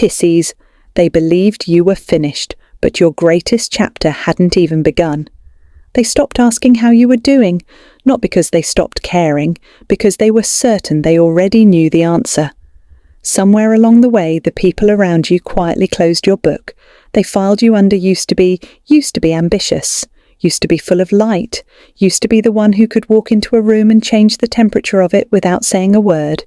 Pisces. They believed you were finished, but your greatest chapter hadn't even begun. They stopped asking how you were doing, not because they stopped caring, because they were certain they already knew the answer. Somewhere along the way, the people around you quietly closed your book. They filed you under used to be ambitious, used to be full of light, used to be the one who could walk into a room and change the temperature of it without saying a word,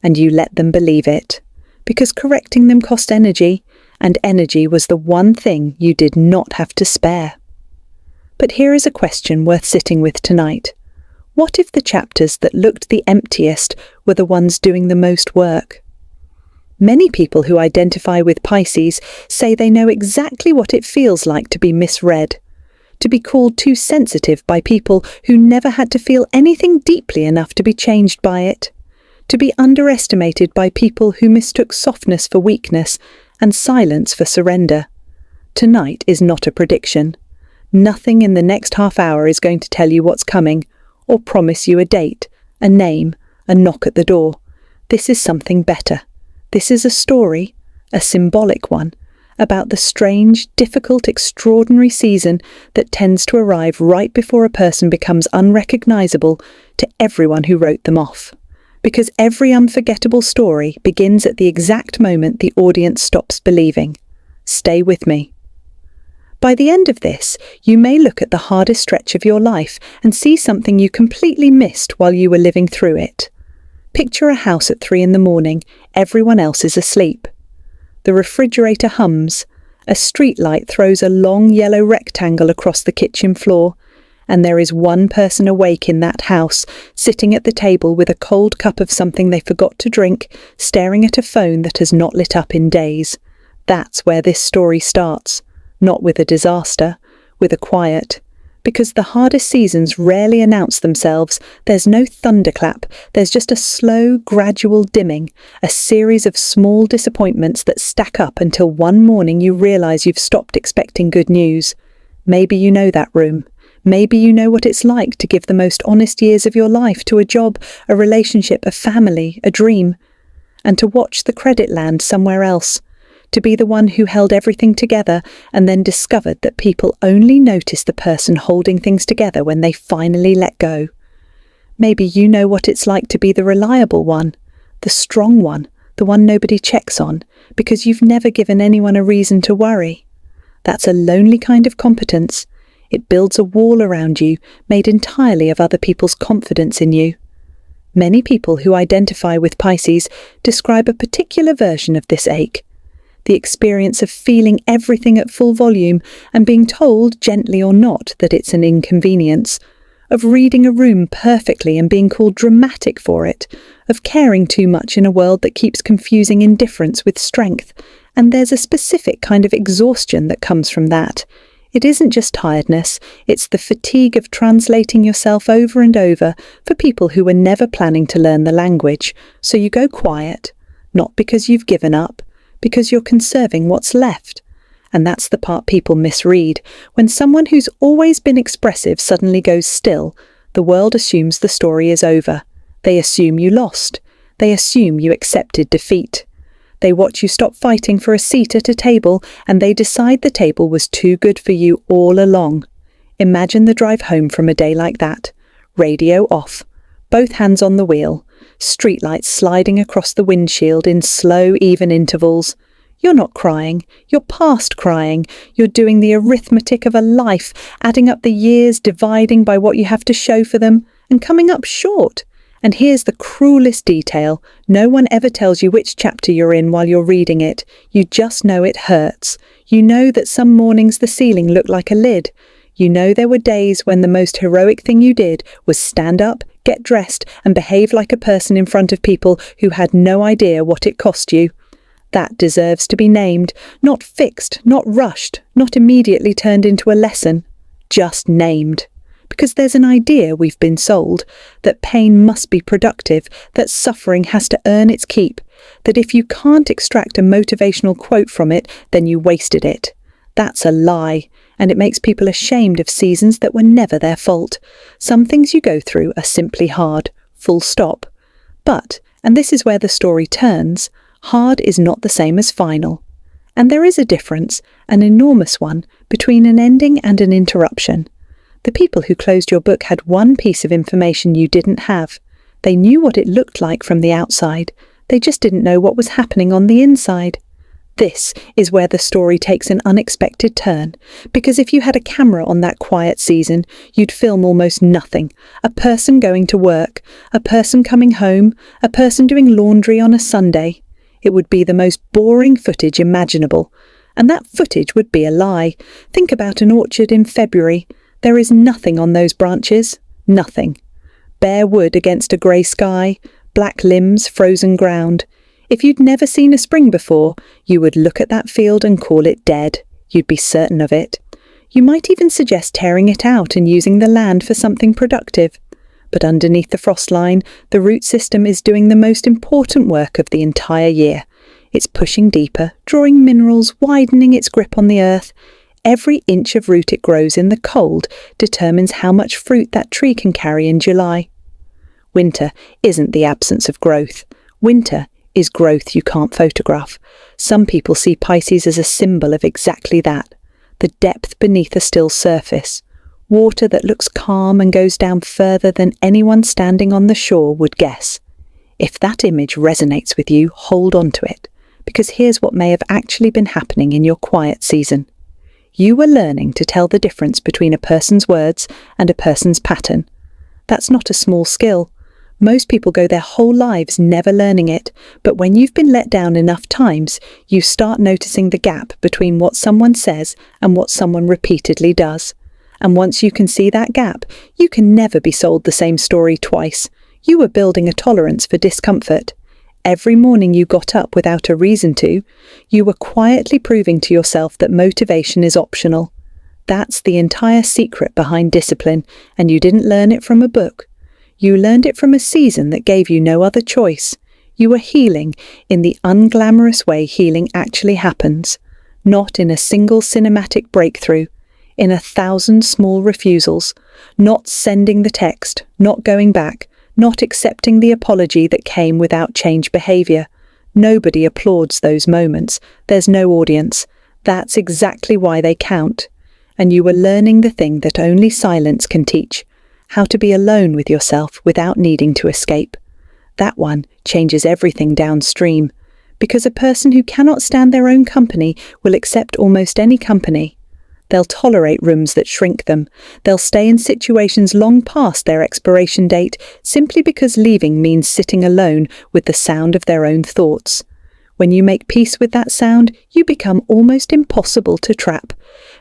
and you let them believe it. Because correcting them cost energy, and energy was the one thing you did not have to spare. But here is a question worth sitting with tonight. What if the chapters that looked the emptiest were the ones doing the most work? Many people who identify with Pisces say they know exactly what it feels like to be misread, to be called too sensitive by people who never had to feel anything deeply enough to be changed by it, to be underestimated by people who mistook softness for weakness and silence for surrender. Tonight is not a prediction. Nothing in the next half hour is going to tell you what's coming, or promise you a date, a name, a knock at the door. This is something better. This is a story, a symbolic one, about the strange, difficult, extraordinary season that tends to arrive right before a person becomes unrecognizable to everyone who wrote them off. Because every unforgettable story begins at the exact moment the audience stops believing. Stay with me. By the end of this, you may look at the hardest stretch of your life and see something you completely missed while you were living through it. Picture a house at 3 a.m, everyone else is asleep. The refrigerator hums, a street light throws a long yellow rectangle across the kitchen floor, and there is one person awake in that house, sitting at the table with a cold cup of something they forgot to drink, staring at a phone that has not lit up in days. That's where this story starts. Not with a disaster, with a quiet. Because the hardest seasons rarely announce themselves, there's no thunderclap, there's just a slow, gradual dimming, a series of small disappointments that stack up until one morning you realize you've stopped expecting good news. Maybe you know that room. Maybe you know what it's like to give the most honest years of your life to a job, a relationship, a family, a dream, and to watch the credit land somewhere else. To be the one who held everything together and then discovered that people only notice the person holding things together when they finally let go. Maybe you know what it's like to be the reliable one, the strong one, the one nobody checks on, because you've never given anyone a reason to worry. That's a lonely kind of competence. It builds a wall around you, made entirely of other people's confidence in you. Many people who identify with Pisces describe a particular version of this ache. The experience of feeling everything at full volume and being told, gently or not, that it's an inconvenience, of reading a room perfectly and being called dramatic for it, of caring too much in a world that keeps confusing indifference with strength, and there's a specific kind of exhaustion that comes from that. It isn't just tiredness, it's the fatigue of translating yourself over and over for people who were never planning to learn the language, so you go quiet, not because you've given up, because you're conserving what's left. And that's the part people misread. When someone who's always been expressive suddenly goes still, the world assumes the story is over. They assume you lost. They assume you accepted defeat. They watch you stop fighting for a seat at a table, and they decide the table was too good for you all along. Imagine the drive home from a day like that. Radio off. Both hands on the wheel. Streetlights sliding across the windshield in slow, even intervals. You're not crying. You're past crying. You're doing the arithmetic of a life, adding up the years, dividing by what you have to show for them, and coming up short. And here's the cruelest detail. No one ever tells you which chapter you're in while you're reading it. You just know it hurts. You know that some mornings the ceiling looked like a lid. You know there were days when the most heroic thing you did was stand up, get dressed, and behave like a person in front of people who had no idea what it cost you. That deserves to be named, not fixed, not rushed, not immediately turned into a lesson, just named. Because there's an idea we've been sold, that pain must be productive, that suffering has to earn its keep, that if you can't extract a motivational quote from it, then you wasted it. That's a lie, and it makes people ashamed of seasons that were never their fault. Some things you go through are simply hard, full stop. But, and this is where the story turns, Hard is not the same as final. And there is a difference, an enormous one, between an ending and an interruption. The people who closed your book had one piece of information you didn't have. They knew what it looked like from the outside. They just didn't know what was happening on the inside. This is where the story takes an unexpected turn, because if you had a camera on that quiet season, you'd film almost nothing. A person going to work, a person coming home, a person doing laundry on a Sunday. It would be the most boring footage imaginable. And that footage would be a lie. Think about an orchard in February. There is nothing on those branches. Nothing. Bare wood against a grey sky, black limbs, frozen ground. If you'd never seen a spring before, you would look at that field and call it dead. You'd be certain of it. You might even suggest tearing it out and using the land for something productive. But underneath the frost line, the root system is doing the most important work of the entire year. It's pushing deeper, drawing minerals, widening its grip on the earth. Every inch of root it grows in the cold determines how much fruit that tree can carry in July. Winter isn't the absence of growth. Winter is growth you can't photograph. Some people see Pisces as a symbol of exactly that. The depth beneath a still surface. Water that looks calm and goes down further than anyone standing on the shore would guess. If that image resonates with you, hold on to it, because here's what may have actually been happening in your quiet season. You were learning to tell the difference between a person's words and a person's pattern. That's not a small skill. Most people go their whole lives never learning it, but when you've been let down enough times, you start noticing the gap between what someone says and what someone repeatedly does. And once you can see that gap, you can never be sold the same story twice. You were building a tolerance for discomfort. Every morning you got up without a reason to, you were quietly proving to yourself that motivation is optional. That's the entire secret behind discipline, and you didn't learn it from a book. You learned it from a season that gave you no other choice. You were healing in the unglamorous way healing actually happens, not in a single cinematic breakthrough, in 1,000 small refusals, not sending the text, not going back, not accepting the apology that came without change behaviour. Nobody applauds those moments. There's no audience. That's exactly why they count. And you were learning the thing that only silence can teach. How to be alone with yourself without needing to escape. That one changes everything downstream, because a person who cannot stand their own company will accept almost any company. They'll tolerate rooms that shrink them. They'll stay in situations long past their expiration date simply because leaving means sitting alone with the sound of their own thoughts. When you make peace with that sound, you become almost impossible to trap.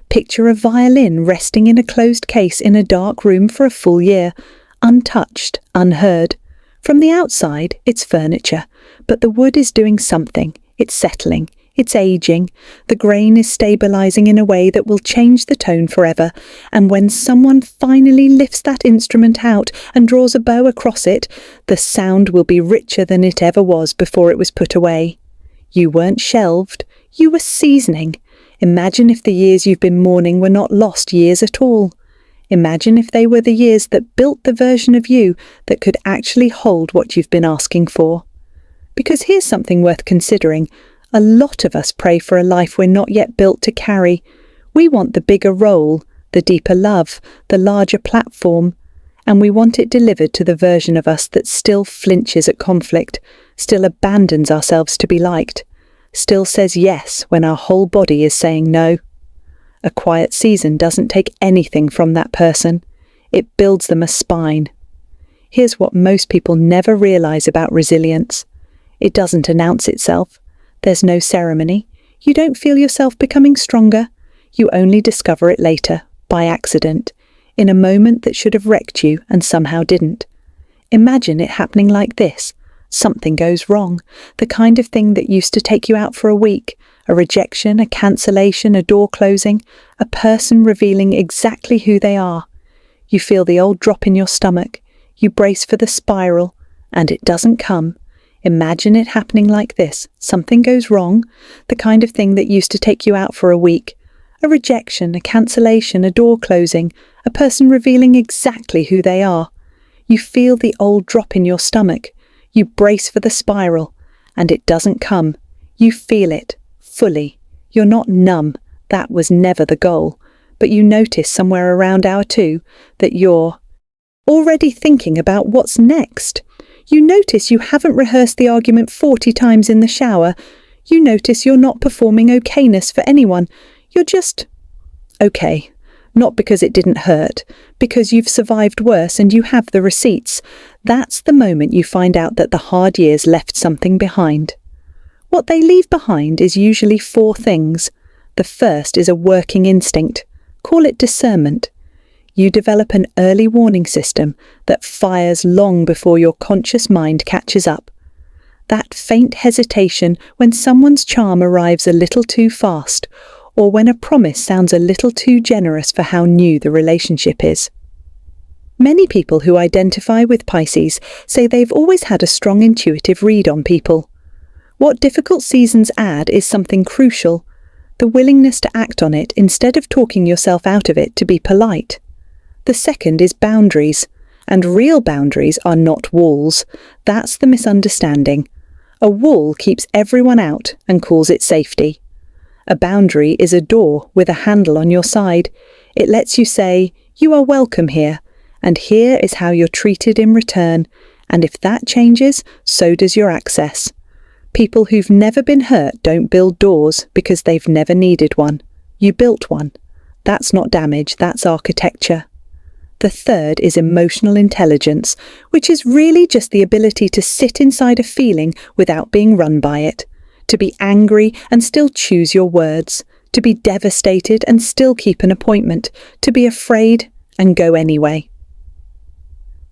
Picture a violin resting in a closed case in a dark room for a full year, untouched, unheard. From the outside, it's furniture, but the wood is doing something. It's settling. It's aging. The grain is stabilizing in a way that will change the tone forever. And when someone finally lifts that instrument out and draws a bow across it, the sound will be richer than it ever was before it was put away. You weren't shelved. You were seasoning. Imagine if the years you've been mourning were not lost years at all. Imagine if they were the years that built the version of you that could actually hold what you've been asking for. Because here's something worth considering. A lot of us pray for a life we're not yet built to carry. We want the bigger role, the deeper love, the larger platform, and we want it delivered to the version of us that still flinches at conflict, still abandons ourselves to be liked, still says yes when our whole body is saying no. A quiet season doesn't take anything from that person. It builds them a spine. Here's what most people never realize about resilience. It doesn't announce itself. There's no ceremony. You don't feel yourself becoming stronger. You only discover it later, by accident, in a moment that should have wrecked you and somehow didn't. Imagine it happening like this. Something goes wrong, the kind of thing that used to take you out for a week, a rejection, a cancellation, a door closing, a person revealing exactly who they are. You feel the old drop in your stomach. You brace for the spiral, and it doesn't come. Imagine it happening like this. Something goes wrong, the kind of thing that used to take you out for a week. A rejection, a cancellation, a door closing, a person revealing exactly who they are. You feel the old drop in your stomach. You brace for the spiral, and it doesn't come. You feel it, fully. You're not numb. That was never the goal. But you notice somewhere around hour 2 that you're already thinking about what's next. You notice you haven't rehearsed the argument 40 times in the shower. You notice you're not performing okayness for anyone. You're just okay. Not because it didn't hurt, because you've survived worse and you have the receipts. That's the moment you find out that the hard years left something behind. What they leave behind is usually 4 things. The first is a working instinct. Call it discernment. You develop an early warning system that fires long before your conscious mind catches up. That faint hesitation when someone's charm arrives a little too fast, or when a promise sounds a little too generous for how new the relationship is. Many people who identify with Pisces say they've always had a strong intuitive read on people. What difficult seasons add is something crucial: the willingness to act on it instead of talking yourself out of it to be polite. The second is boundaries, and real boundaries are not walls. That's the misunderstanding. A wall keeps everyone out and calls it safety. A boundary is a door with a handle on your side. It lets you say, "You are welcome here, and here is how you're treated in return, and if that changes, so does your access." People who've never been hurt don't build doors because they've never needed one. You built one. That's not damage, that's architecture. The third is emotional intelligence, which is really just the ability to sit inside a feeling without being run by it. To be angry and still choose your words, to be devastated and still keep an appointment, to be afraid and go anyway.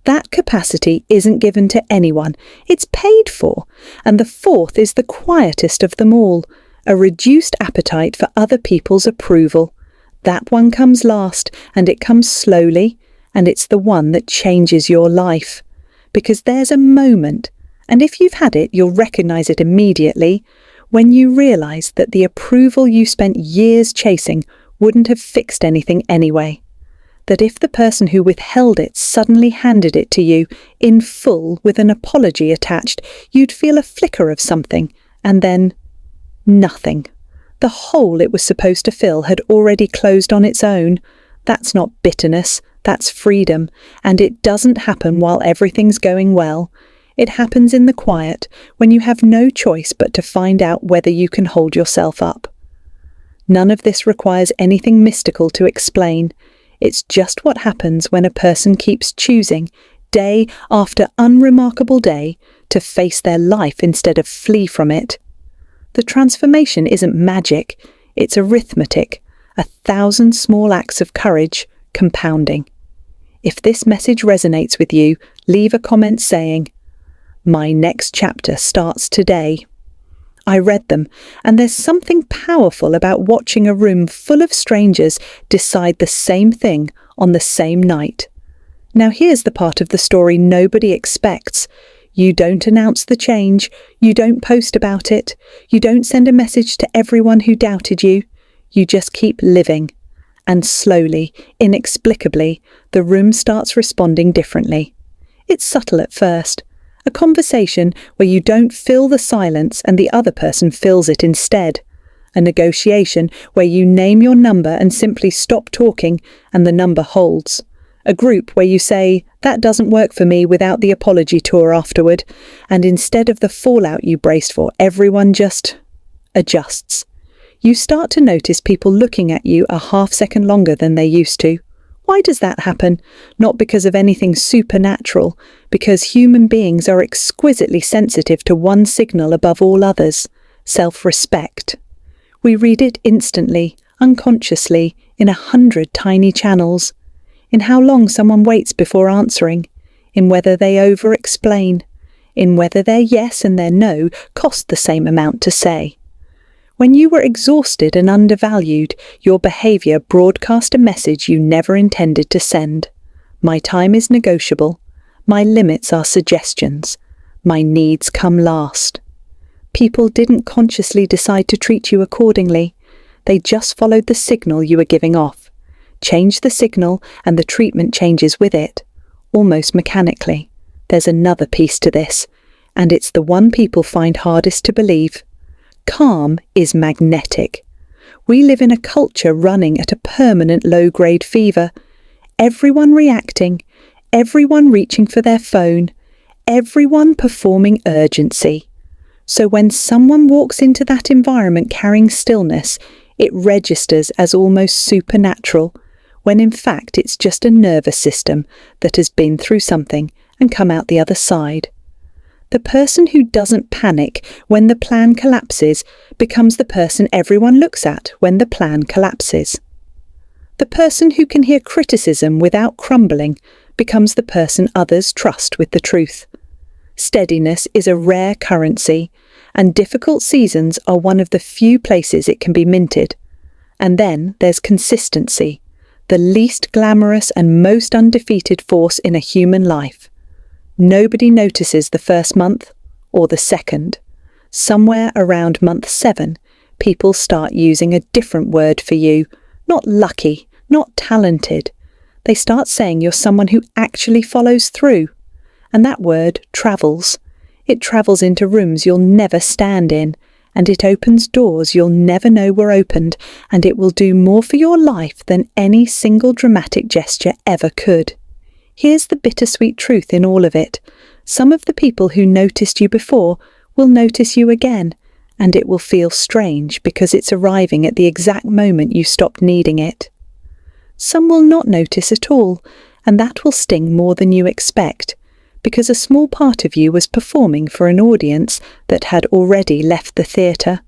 That capacity isn't given to anyone, it's paid for. And the fourth is the quietest of them all, a reduced appetite for other people's approval. That one comes last, and it comes slowly, and it's the one that changes your life. Because there's a moment, and if you've had it, you'll recognize it immediately, when you realize that the approval you spent years chasing wouldn't have fixed anything anyway. That if the person who withheld it suddenly handed it to you in full with an apology attached, you'd feel a flicker of something, and then nothing. The hole it was supposed to fill had already closed on its own. That's not bitterness, that's freedom, and it doesn't happen while everything's going well. It happens in the quiet, when you have no choice but to find out whether you can hold yourself up. None of this requires anything mystical to explain. It's just what happens when a person keeps choosing, day after unremarkable day, to face their life instead of flee from it. The transformation isn't magic, it's arithmetic, 1,000 small acts of courage compounding. If this message resonates with you, leave a comment saying, "My next chapter starts today." I read them, and there's something powerful about watching a room full of strangers decide the same thing on the same night. Now here's the part of the story nobody expects. You don't announce the change, you don't post about it, you don't send a message to everyone who doubted you. You just keep living. And slowly, inexplicably, the room starts responding differently. It's subtle at first. A conversation where you don't fill the silence and the other person fills it instead. A negotiation where you name your number and simply stop talking and the number holds. A group where you say, "That doesn't work for me," without the apology tour afterward, and instead of the fallout you braced for, everyone just adjusts. You start to notice people looking at you a half second longer than they used to. Why does that happen? Not because of anything supernatural, because human beings are exquisitely sensitive to one signal above all others: self-respect. We read it instantly, unconsciously, in 100 tiny channels. In how long someone waits before answering, in whether they over-explain, in whether their yes and their no cost the same amount to say. When you were exhausted and undervalued, your behavior broadcast a message you never intended to send. My time is negotiable. My limits are suggestions. My needs come last. People didn't consciously decide to treat you accordingly. They just followed the signal you were giving off. Change the signal and the treatment changes with it, almost mechanically. There's another piece to this. and it's the one people find hardest to believe. Calm is magnetic. We live in a culture running at a permanent low-grade fever. Everyone reacting, everyone reaching for their phone, everyone performing urgency. So when someone walks into that environment carrying stillness, it registers as almost supernatural, when in fact it's just a nervous system that has been through something and come out the other side. The person who doesn't panic when the plan collapses becomes the person everyone looks at when the plan collapses. The person who can hear criticism without crumbling becomes the person others trust with the truth. Steadiness is a rare currency, and difficult seasons are one of the few places it can be minted. And then there's consistency, the least glamorous and most undefeated force in a human life. Nobody notices the first month or the second. Somewhere around month 7, people start using a different word for you. Not lucky, not talented. They start saying you're someone who actually follows through. And that word travels. It travels into rooms you'll never stand in, and it opens doors you'll never know were opened, and it will do more for your life than any single dramatic gesture ever could. Here's the bittersweet truth in all of it. Some of the people who noticed you before will notice you again, and it will feel strange because it's arriving at the exact moment you stopped needing it. Some will not notice at all, and that will sting more than you expect, because a small part of you was performing for an audience that had already left the theatre.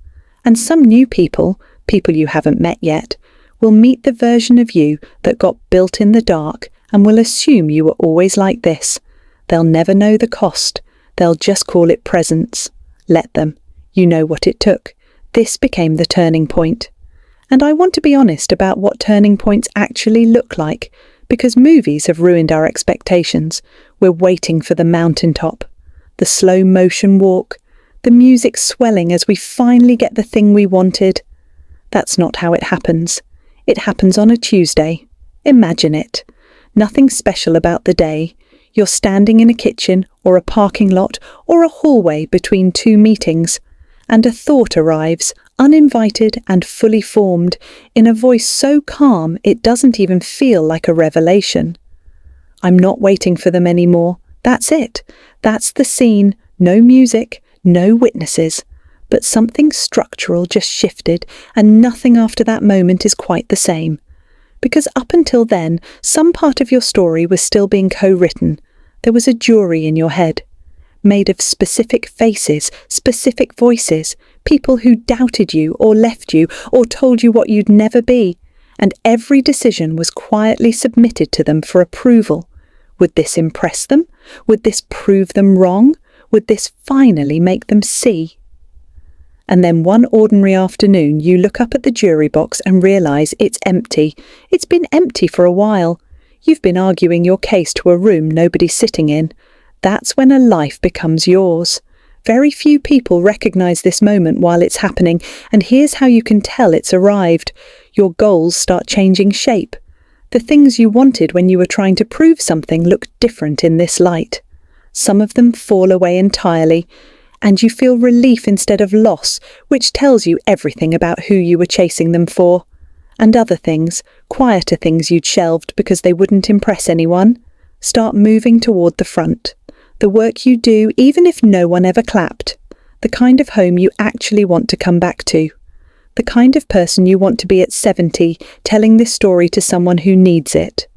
And some new people you haven't met yet, will meet the version of you that got built in the dark and will assume you were always like this. They'll never know the cost. They'll just call it presence. Let them. You know what it took. This became the turning point. And I want to be honest about what turning points actually look like, because movies have ruined our expectations. We're waiting for the mountaintop, the slow motion walk, the music swelling as we finally get the thing we wanted. That's not how it happens. It happens on a Tuesday. Imagine it. Nothing special about the day. You're standing in a kitchen or a parking lot or a hallway between 2 meetings, and a thought arrives, uninvited and fully formed, in a voice so calm it doesn't even feel like a revelation. I'm not waiting for them anymore. That's it. That's the scene. No music, no witnesses. But something structural just shifted, and nothing after that moment is quite the same. Because up until then, some part of your story was still being co-written. There was a jury in your head, made of specific faces, specific voices, people who doubted you or left you or told you what you'd never be, and every decision was quietly submitted to them for approval. Would this impress them? Would this prove them wrong? Would this finally make them see? And then one ordinary afternoon you look up at the jury box and realise it's empty. It's been empty for a while. You've been arguing your case to a room nobody's sitting in. That's when a life becomes yours. Very few people recognise this moment while it's happening, and here's how you can tell it's arrived. Your goals start changing shape. The things you wanted when you were trying to prove something look different in this light. Some of them fall away entirely, and you feel relief instead of loss, which tells you everything about who you were chasing them for. And other things, quieter things you'd shelved because they wouldn't impress anyone, start moving toward the front. The work you do even if no one ever clapped. The kind of home you actually want to come back to. The kind of person you want to be at 70, telling this story to someone who needs it.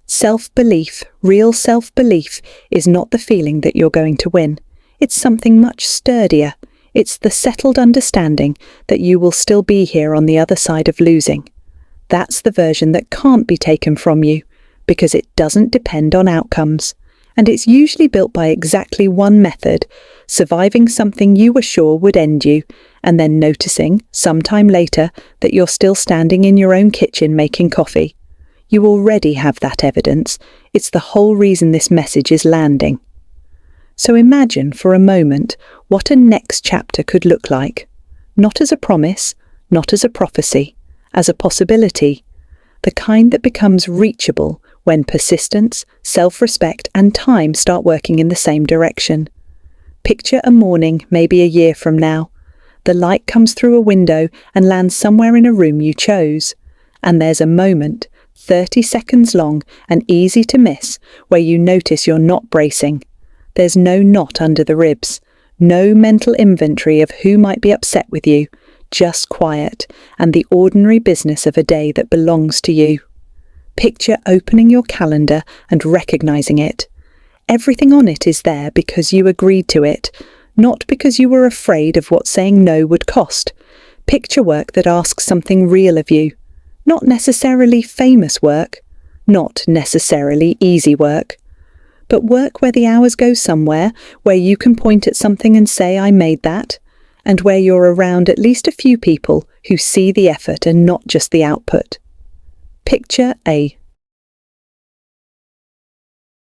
Self-belief, real self-belief, is not the feeling that you're going to win. It's something much sturdier. It's the settled understanding that you will still be here on the other side of losing. That's the version that can't be taken from you, because it doesn't depend on outcomes. And it's usually built by exactly one method: surviving something you were sure would end you, and then noticing, sometime later, that you're still standing in your own kitchen making coffee. You already have that evidence. It's the whole reason this message is landing. So imagine for a moment what a next chapter could look like. Not as a promise, not as a prophecy, as a possibility. The kind that becomes reachable when persistence, self-respect and time start working in the same direction. Picture a morning, maybe a year from now. The light comes through a window and lands somewhere in a room you chose. And there's a moment, 30 seconds long and easy to miss, where you notice you're not bracing. There's no knot under the ribs, no mental inventory of who might be upset with you, just quiet and the ordinary business of a day that belongs to you. Picture opening your calendar and recognizing it. Everything on it is there because you agreed to it, not because you were afraid of what saying no would cost. Picture work that asks something real of you. Not necessarily famous work, not necessarily easy work, but work where the hours go somewhere, where you can point at something and say, I made that, and where you're around at least a few people who see the effort and not just the output. Picture a